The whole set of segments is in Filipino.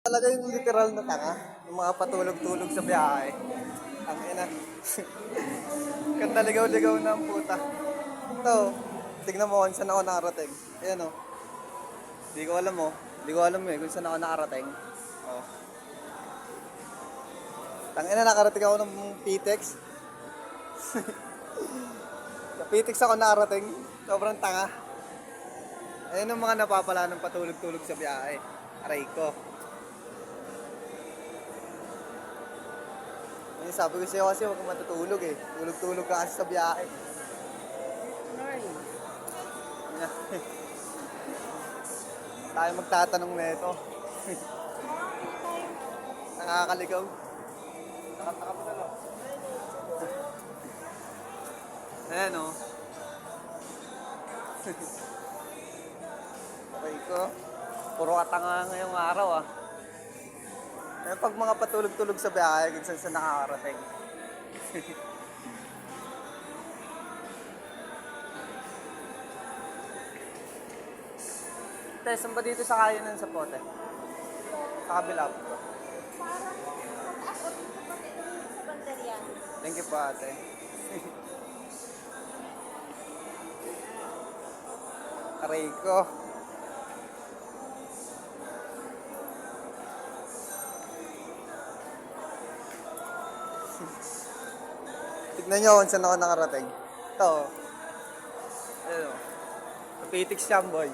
Talaga yung literal na tanga, yung mga patulog-tulog sa biyahe. Ang ina. Kanta ligaw-ligaw na ang puta. Ito, tignan mo kung saan ako nakarating. Ayan o. Di ko alam mo. Di ko alam kung saan ako nakarating. Oh. Tangina, nakarating ako ng PTEX. Sa PTEX ako nakarating. Sobrang tanga. Ayan ang mga napapala ng patulog-tulog sa biyahe. Aray ko. Sabi ko sa'yo kasi huwag kang matutulog eh. Tulog-tulog ka kasi sa biyahe. Tayo magtatanong na ito. Nakakaligaw. Nakataka mo na lang. Ayan o. Okay ko. Puro katanga ngayong araw ah. Eh, pag mga patulog-tulog sa biyahe, kung saan nakakarating. Te, saan ba dito sa kayanan sa pote? Sa kabila po. Parang mataas o dito pa dito sa bandarya. Thank you po ate. Aray ko. Tignan nyo kung saan ako nakarating. Ito. Ayun o. Kapitik siyam boy.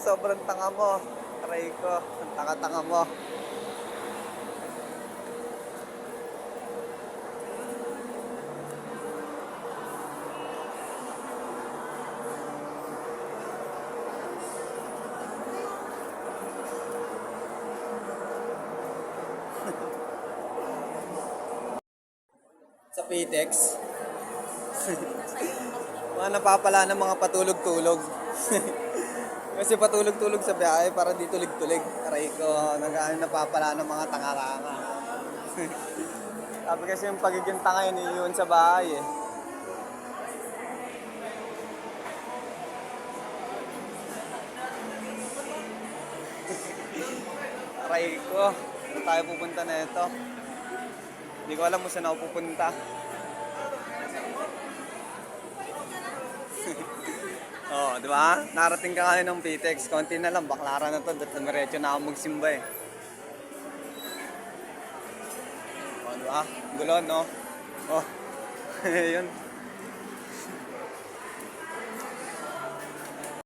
Sobrang tanga mo. Aray ko. Ang tanga-tanga mo. Sa PTEX. Mga napapala ng mga patulog-tulog. Kasi patulog-tulog sa biyahe para di tulig-tulig. Aray ko, napapala ng mga tanga-tanga. Sabi kasi yung pagiging tanga yun, yun sa bahay eh. Aray ko, saan tayo pupunta na ito? Hindi ko alam kung saan ako pupunta. Oh, di ba? Narating ka kayo ng PTEX. Konti na lang, baklaran na to. Diretso na ako magsimba eh. Oh, di ba? Gulo, no? Oh, yun.